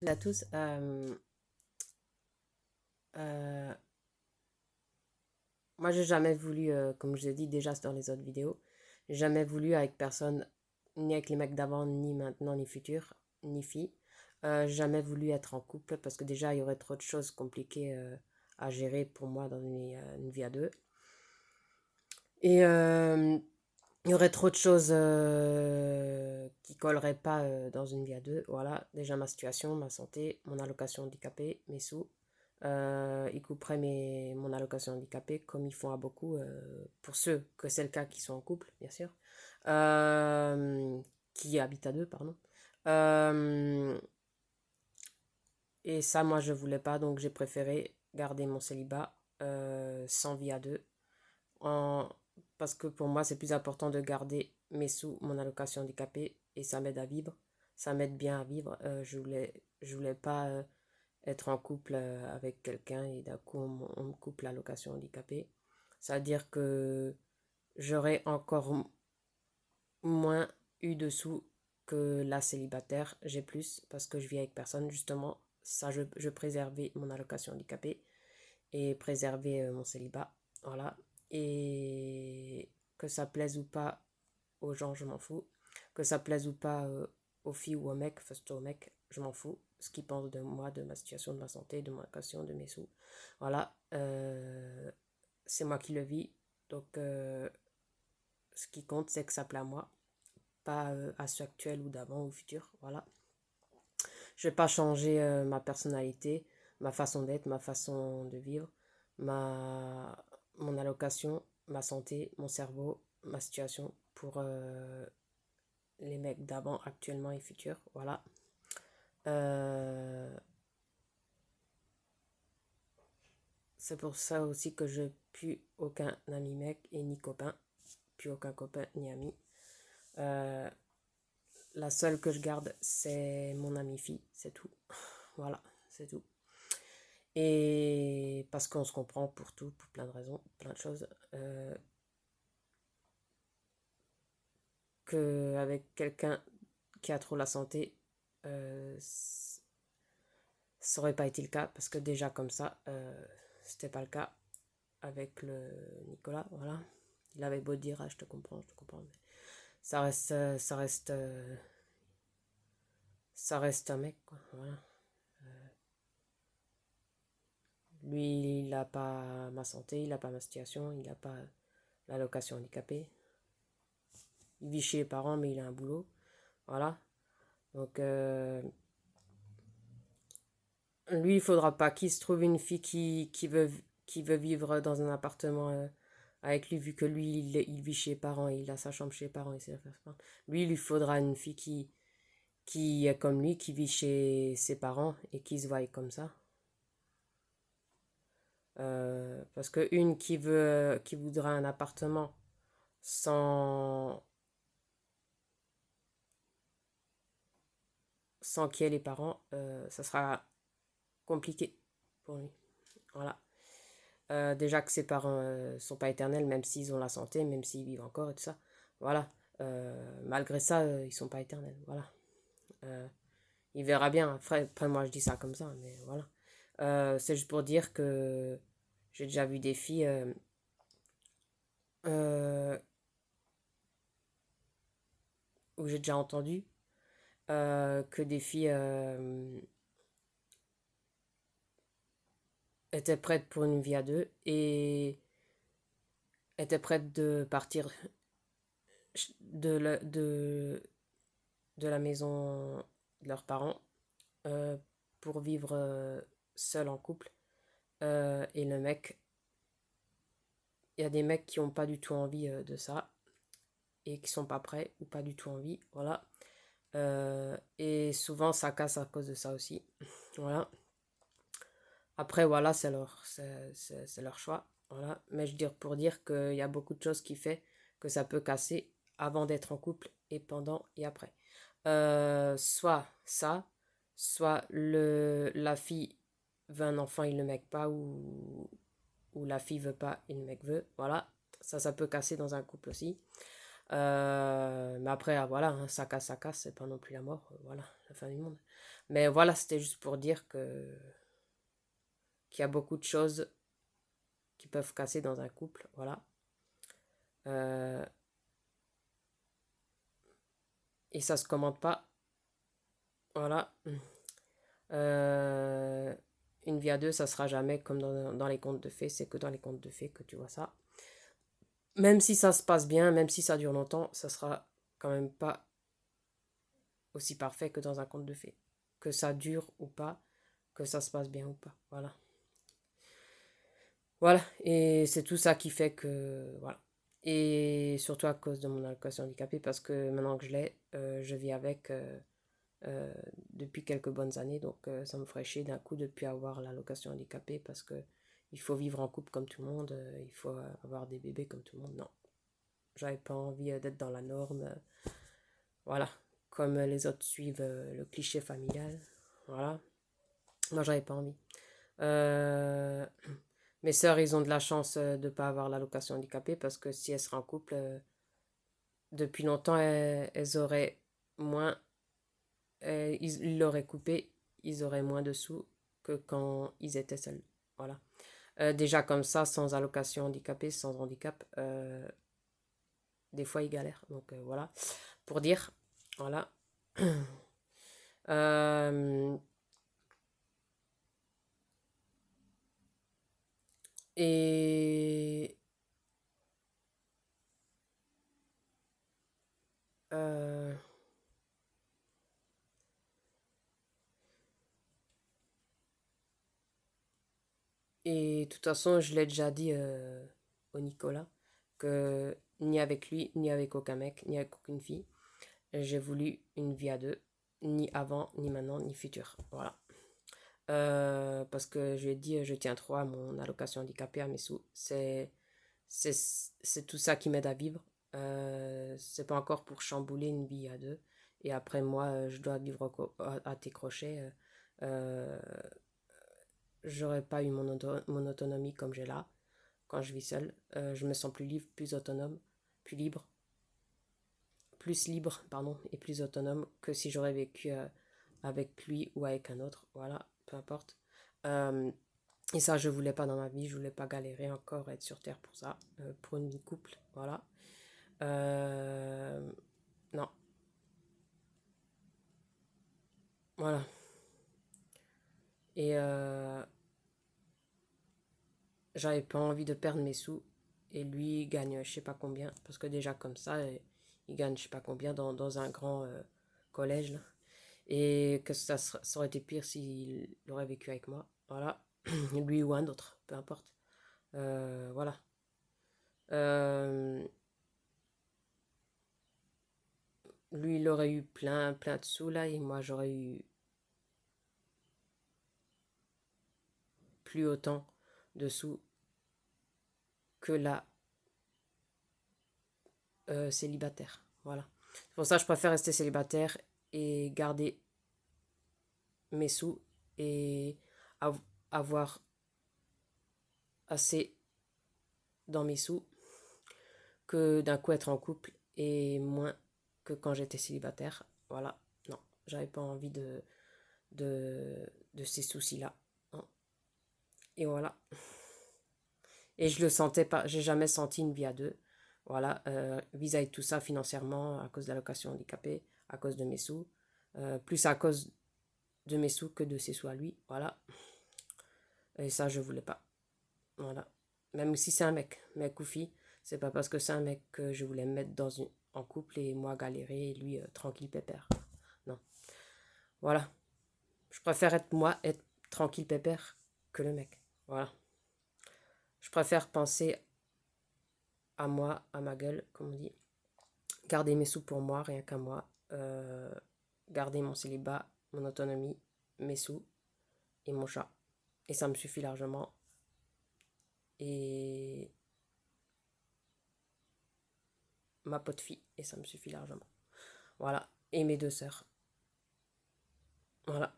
À tous. Euh, Moi, j'ai jamais voulu, comme je l'ai dit déjà dans les autres vidéos, j'ai jamais voulu avec personne, ni avec les mecs d'avant, ni maintenant, ni futur, ni filles. J'ai jamais voulu être en couple parce que déjà, il y aurait trop de choses compliquées à gérer pour moi dans une vie à deux. Et il y aurait trop de choses qui colleraient pas dans une vie à deux. Voilà, déjà ma situation, ma santé, mon allocation handicapée, mes sous. Ils couperaient mon allocation handicapée comme ils font à beaucoup, pour ceux que c'est le cas qui sont en couple, bien sûr, euh, qui habitent à deux, pardon. Euh, et ça, moi, je voulais pas, donc j'ai préféré garder mon célibat sans vie à deux. En- Parce que pour moi, c'est plus important de garder mes sous, mon allocation handicapée, et ça m'aide à vivre. Ça m'aide bien à vivre. Je voulais pas être en couple avec quelqu'un et d'un coup, on me coupe l'allocation handicapée. C'est-à-dire que j'aurais encore moins eu de sous que la célibataire. J'ai plus parce que je vis avec personne, justement. Ça, je préservais mon allocation handicapée et préserver mon célibat. Voilà. Et que ça plaise ou pas aux gens, je m'en fous. Que ça plaise ou pas aux filles ou aux mecs, enfin surtout aux mecs, je m'en fous. Ce qu'ils pensent de moi, de ma situation, de ma santé, de ma question, de mes sous. Voilà. C'est moi qui le vis. Donc, ce qui compte, c'est que ça plaît à moi, pas à ceux actuels ou d'avant ou futur. Voilà. Je vais pas changer ma personnalité, ma façon d'être, ma façon de vivre, ma, mon allocation, ma santé, mon cerveau, ma situation pour les mecs d'avant, actuellement et futurs. Voilà. Euh, c'est pour ça aussi que je n'ai plus aucun ami mec et ni copain. Plus aucun copain ni ami. Euh, la seule que je garde, c'est mon amie fille. C'est tout. Voilà, c'est tout. Et parce qu'on se comprend pour tout, pour plein de raisons, plein de choses. Qu'avec quelqu'un qui a trop la santé, ça aurait pas été le cas. Parce que déjà comme ça, c'était pas le cas avec le Nicolas. Voilà. Il avait beau dire, ah, je te comprends, je te comprends. Mais ça reste un mec, quoi. Voilà. Lui, il n'a pas ma santé, il n'a pas ma situation, il n'a pas l'allocation handicapée. Il vit chez les parents, mais il a un boulot. Voilà. Donc, lui, il faudra pas qu'il se trouve une fille qui veut vivre dans un appartement avec lui, vu que lui, il vit chez les parents, il a sa chambre chez les parents, il sait faire ça. Lui, il lui faudra une fille qui est comme lui, qui vit chez ses parents et qui se voit comme ça. Parce que une qui voudra un appartement sans, sans qu'il y ait les parents, ça sera compliqué pour lui. Voilà. Déjà que ses parents sont pas éternels, même s'ils ont la santé, même s'ils vivent encore et tout ça. Voilà. Malgré ça, ils sont pas éternels. Voilà. Euh, il verra bien. Après, moi, je dis ça comme ça, mais voilà. C'est juste pour dire que j'ai déjà vu des filles euh, où j'ai déjà entendu que des filles étaient prêtes pour une vie à deux et étaient prêtes de partir de de la maison de leurs parents euh, pour vivre seul en couple. Et le mec, il y a des mecs qui ont pas du tout envie de ça et qui sont pas prêts ou pas du tout envie. Voilà. Et souvent, ça casse à cause de ça aussi. Voilà. Après, voilà, c'est leur choix. Voilà. Mais je veux dire, pour dire qu'il y a beaucoup de choses qui fait que ça peut casser avant d'être en couple et pendant et après. Soit ça, soit la fille veut un enfant et le mec pas, ou la fille veut pas et le mec veut. Voilà. Ça peut casser dans un couple aussi. Mais après, voilà, hein, ça casse, c'est pas non plus la mort, voilà, la fin du monde. Mais voilà, c'était juste pour dire qu'il y a beaucoup de choses qui peuvent casser dans un couple, voilà. Euh, et ça se commente pas, voilà. Euh, une vie à deux, ça sera jamais comme dans les contes de fées, c'est que dans les contes de fées que tu vois ça. Même si ça se passe bien, même si ça dure longtemps, ça sera quand même pas aussi parfait que dans un conte de fées. Que ça dure ou pas, que ça se passe bien ou pas, voilà. Voilà, et c'est tout ça qui fait que, voilà. Et surtout à cause de mon allocation handicapée, parce que maintenant que je l'ai, je vis avec euh, depuis quelques bonnes années, donc ça me ferait chier d'un coup de ne plus avoir l'allocation handicapée, parce que il faut vivre en couple comme tout le monde, il faut avoir des bébés comme tout le monde. Non, j'avais pas envie d'être dans la norme, voilà, comme les autres suivent le cliché familial, voilà. Moi, j'avais pas envie. Euh, Mes sœurs, ils ont de la chance de ne pas avoir l'allocation handicapée parce que si elles seraient en couple, depuis longtemps, elles auraient moins, ils l'auraient coupé, ils auraient moins de sous que quand ils étaient seuls. Voilà. Déjà comme ça, sans allocation handicapée, sans handicap, des fois ils galèrent. Donc voilà, pour dire, voilà. Euh, et euh, Et de toute façon, je l'ai déjà dit au Nicolas, que ni avec lui, ni avec aucun mec, ni avec aucune fille, j'ai voulu une vie à deux, ni avant, ni maintenant, ni futur. Voilà. Parce que je lui ai dit, je tiens trop à mon allocation handicapée, à mes sous. C'est tout ça qui m'aide à vivre. C'est pas encore pour chambouler une vie à deux. Et après, moi, je dois vivre à tes crochets. Euh, J'aurais pas eu mon autonomie comme j'ai là quand je vis seule. Je me sens plus libre, plus autonome, plus libre, plus libre, pardon, et plus autonome que si j'aurais vécu avec lui ou avec un autre. Voilà, peu importe. Euh, et ça, je voulais pas dans ma vie. Je voulais pas galérer encore, être sur terre pour ça, pour une vie de couple. Voilà. Euh, non, voilà. Et j'avais pas envie de perdre mes sous. Et lui, il gagne je sais pas combien. Parce que déjà, comme ça, il gagne je sais pas combien dans un grand collège. Là. Et que ça aurait été pire s'il aurait vécu avec moi. Voilà. Lui ou un autre, peu importe. Voilà. Euh, Lui, il aurait eu plein de sous là. Et moi, j'aurais eu plus autant de sous que la célibataire. Voilà. C'est pour ça que je préfère rester célibataire et garder mes sous et avoir assez dans mes sous que d'un coup être en couple et moins que quand j'étais célibataire. Voilà, non, j'avais pas envie de ces soucis-là. Hein. Et voilà. Et je le sentais pas, j'ai jamais senti une vie à deux. Voilà, vis-à-vis de tout ça financièrement, à cause de l'allocation handicapée, à cause de mes sous, plus à cause de mes sous que de ses sous à lui. Voilà. Et ça, je voulais pas. Voilà. Même si c'est un mec ou fille, c'est pas parce que c'est un mec que je voulais me mettre en couple et moi galérer et lui tranquille pépère. Non. Voilà. Je préfère être moi, être tranquille pépère que le mec. Voilà. Je préfère penser à moi, à ma gueule, comme on dit. Garder mes sous pour moi, rien qu'à moi. Garder mon célibat, mon autonomie, mes sous et mon chat. Et ça me suffit largement. Et ma pote fille. Et ça me suffit largement. Voilà. Et mes deux sœurs. Voilà.